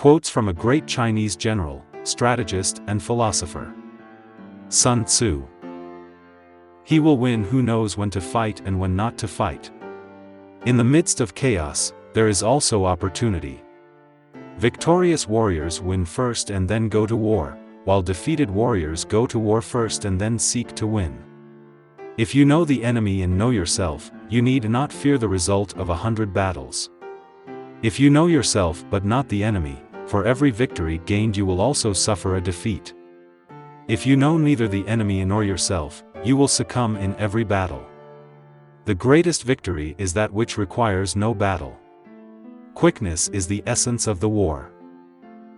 Quotes from a great Chinese general, strategist and philosopher. Sun Tzu. He will win who knows when to fight and when not to fight. In the midst of chaos, there is also opportunity. Victorious warriors win first and then go to war, while defeated warriors go to war first and then seek to win. If you know the enemy and know yourself, you need not fear the result of 100 battles. If you know yourself but not the enemy, for every victory gained you will also suffer a defeat. If you know neither the enemy nor yourself, you will succumb in every battle. The greatest victory is that which requires no battle. Quickness is the essence of the war.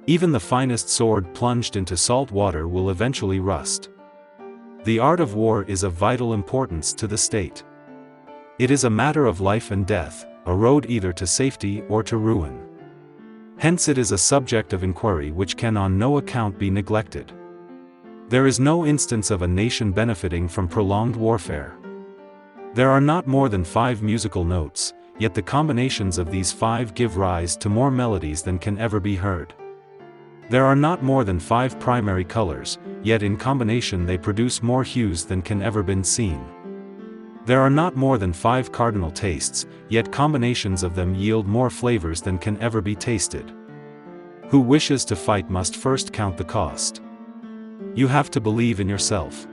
Even the finest sword plunged into salt water will eventually rust. The art of war is of vital importance to the state. It is a matter of life and death, a road either to safety or to ruin. Hence it is a subject of inquiry which can on no account be neglected. There is no instance of a nation benefiting from prolonged warfare. There are not more than 5 musical notes, yet the combinations of these 5 give rise to more melodies than can ever be heard. There are not more than 5 primary colors, yet in combination they produce more hues than can ever been seen. There are not more than 5 cardinal tastes, yet combinations of them yield more flavors than can ever be tasted. Who wishes to fight must first count the cost. You have to believe in yourself.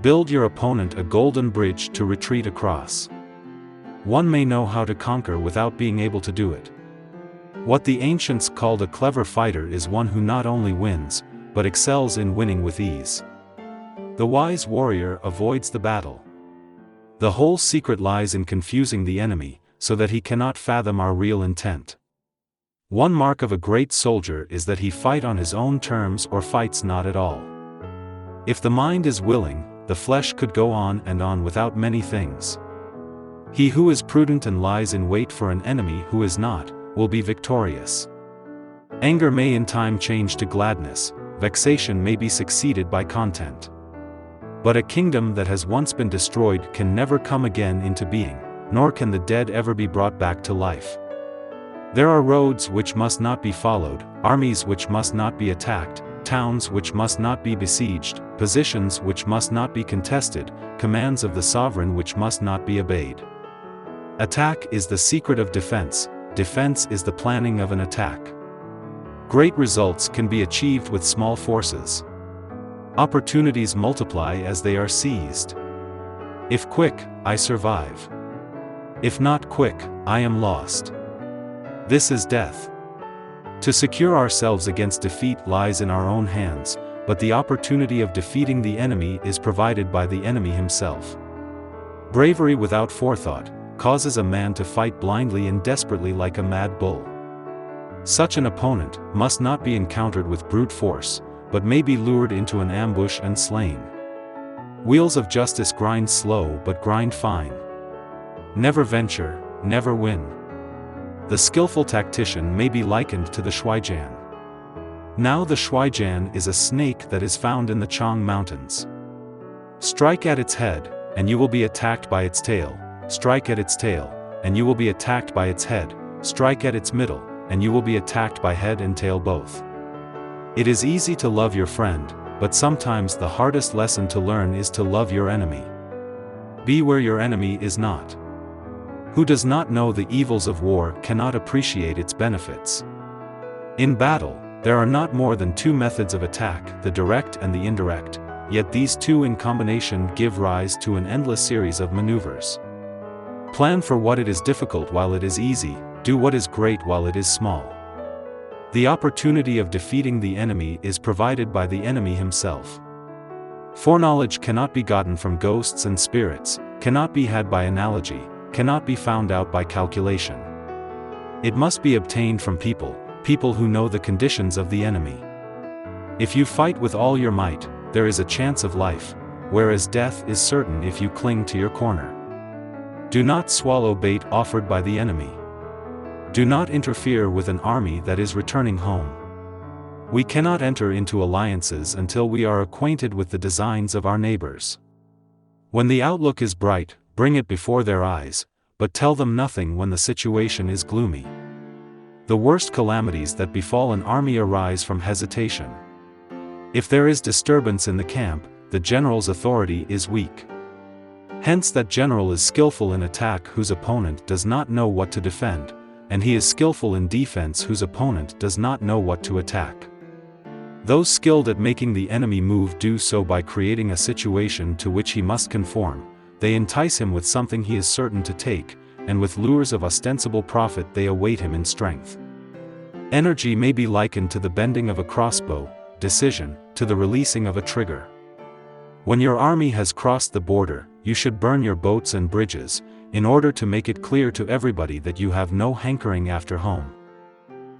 Build your opponent a golden bridge to retreat across. One may know how to conquer without being able to do it. What the ancients called a clever fighter is one who not only wins, but excels in winning with ease. The wise warrior avoids the battle. The whole secret lies in confusing the enemy, so that he cannot fathom our real intent. One mark of a great soldier is that he fight on his own terms or fights not at all. If the mind is willing, the flesh could go on and on without many things. He who is prudent and lies in wait for an enemy who is not, will be victorious. Anger may in time change to gladness, vexation may be succeeded by content. But a kingdom that has once been destroyed can never come again into being, nor can the dead ever be brought back to life. There are roads which must not be followed, armies which must not be attacked, towns which must not be besieged, positions which must not be contested, commands of the sovereign which must not be obeyed. Attack is the secret of defense, defense is the planning of an attack. Great results can be achieved with small forces. Opportunities multiply as they are seized. If quick, I survive. If not quick, I am lost. This is death. To secure ourselves against defeat lies in our own hands, but the opportunity of defeating the enemy is provided by the enemy himself. Bravery without forethought causes a man to fight blindly and desperately like a mad bull. Such an opponent must not be encountered with brute force, but may be lured into an ambush and slain. Wheels of justice grind slow but grind fine. Never venture, never win. The skillful tactician may be likened to the shuaijian. Now the shuaijian is a snake that is found in the Chang Mountains. Strike at its head, and you will be attacked by its tail. Strike at its tail, and you will be attacked by its head. Strike at its middle, and you will be attacked by head and tail both. It is easy to love your friend, but sometimes the hardest lesson to learn is to love your enemy. Be where your enemy is not. Who does not know the evils of war cannot appreciate its benefits. In battle, there are not more than 2 methods of attack, the direct and the indirect, yet these 2 in combination give rise to an endless series of maneuvers. Plan for what it is difficult while it is easy, do what is great while it is small. The opportunity of defeating the enemy is provided by the enemy himself. Foreknowledge cannot be gotten from ghosts and spirits, cannot be had by analogy, cannot be found out by calculation. It must be obtained from people who know the conditions of the enemy. If you fight with all your might, there is a chance of life, whereas death is certain if you cling to your corner. Do not swallow bait offered by the enemy. Do not interfere with an army that is returning home. We cannot enter into alliances until we are acquainted with the designs of our neighbors. When the outlook is bright, bring it before their eyes, but tell them nothing when the situation is gloomy. The worst calamities that befall an army arise from hesitation. If there is disturbance in the camp, the general's authority is weak. Hence that general is skillful in attack whose opponent does not know what to defend, and he is skillful in defense whose opponent does not know what to attack. Those skilled at making the enemy move do so by creating a situation to which he must conform. They entice him with something he is certain to take, and with lures of ostensible profit they await him in strength. Energy may be likened to the bending of a crossbow, decision, to the releasing of a trigger. When your army has crossed the border, you should burn your boats and bridges, in order to make it clear to everybody that you have no hankering after home.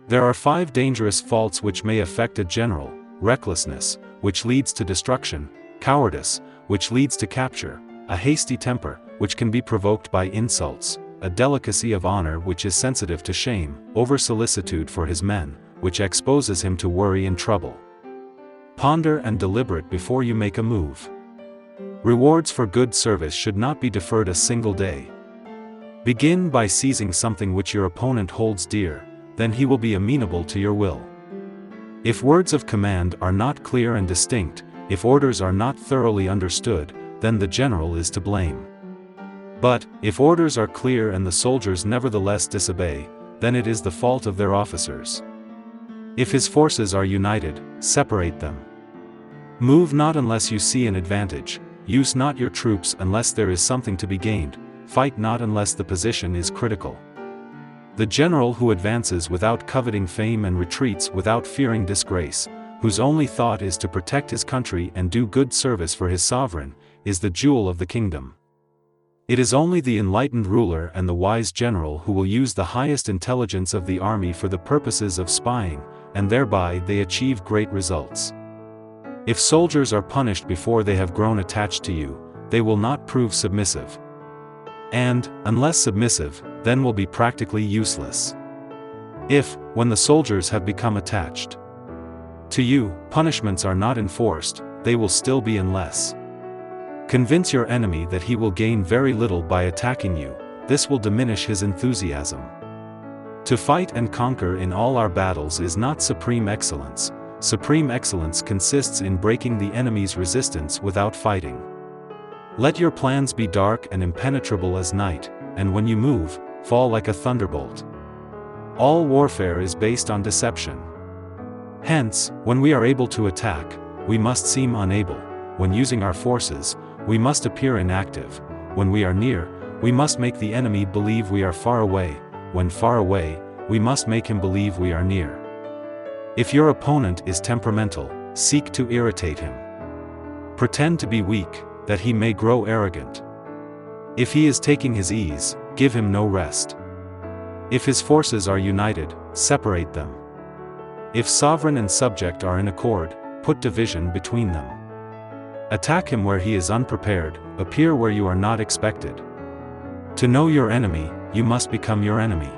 There are 5 dangerous faults which may affect a general: recklessness, which leads to destruction; cowardice, which leads to capture; a hasty temper, which can be provoked by insults; a delicacy of honor which is sensitive to shame; over-solicitude for his men, which exposes him to worry and trouble. Ponder and deliberate before you make a move. Rewards for good service should not be deferred a single day. Begin by seizing something which your opponent holds dear, then he will be amenable to your will. If words of command are not clear and distinct, if orders are not thoroughly understood, then the general is to blame. But, if orders are clear and the soldiers nevertheless disobey, then it is the fault of their officers. If his forces are united, separate them. Move not unless you see an advantage, use not your troops unless there is something to be gained, fight not unless the position is critical. The general who advances without coveting fame and retreats without fearing disgrace, whose only thought is to protect his country and do good service for his sovereign, is the jewel of the kingdom. It is only the enlightened ruler and the wise general who will use the highest intelligence of the army for the purposes of spying, and thereby they achieve great results. If soldiers are punished before they have grown attached to you, they will not prove submissive. And, unless submissive, then will be practically useless. If, when the soldiers have become attached to you, punishments are not enforced, they will still be unless. Convince your enemy that he will gain very little by attacking you, this will diminish his enthusiasm. To fight and conquer in all our battles is not supreme excellence. Supreme excellence consists in breaking the enemy's resistance without fighting. Let your plans be dark and impenetrable as night, and when you move, fall like a thunderbolt. All warfare is based on deception. Hence, when we are able to attack, we must seem unable; when using our forces, we must appear inactive; when we are near, we must make the enemy believe we are far away; when far away, we must make him believe we are near. If your opponent is temperamental, seek to irritate him. Pretend to be weak, that he may grow arrogant. If he is taking his ease, give him no rest. If his forces are united, separate them. If sovereign and subject are in accord, put division between them. Attack him where he is unprepared, appear where you are not expected. To know your enemy, you must become your enemy.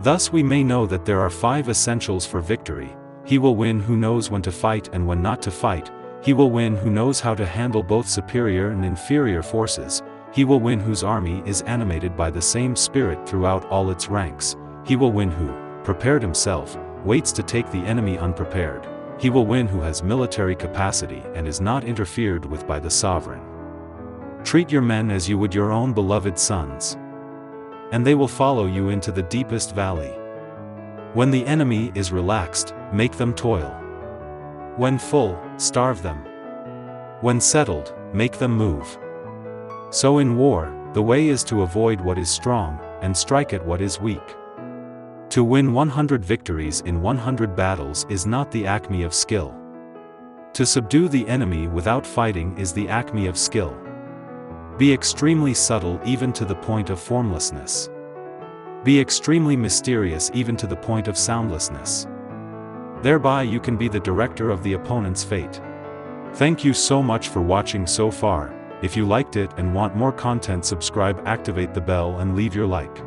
Thus we may know that there are 5 essentials for victory. He will win who knows when to fight and when not to fight. He will win who knows how to handle both superior and inferior forces. He will win whose army is animated by the same spirit throughout all its ranks. He will win who, prepared himself, waits to take the enemy unprepared. He will win who has military capacity and is not interfered with by the sovereign. Treat your men as you would your own beloved sons, and they will follow you into the deepest valley. When the enemy is relaxed, make them toil. When full, starve them. When settled, make them move. So in war, the way is to avoid what is strong, and strike at what is weak. To win 100 victories in 100 battles is not the acme of skill. To subdue the enemy without fighting is the acme of skill. Be extremely subtle even to the point of formlessness. Be extremely mysterious even to the point of soundlessness. Thereby you can be the director of the opponent's fate. Thank you so much for watching so far. If you liked it and want more content, subscribe, activate the bell and leave your like.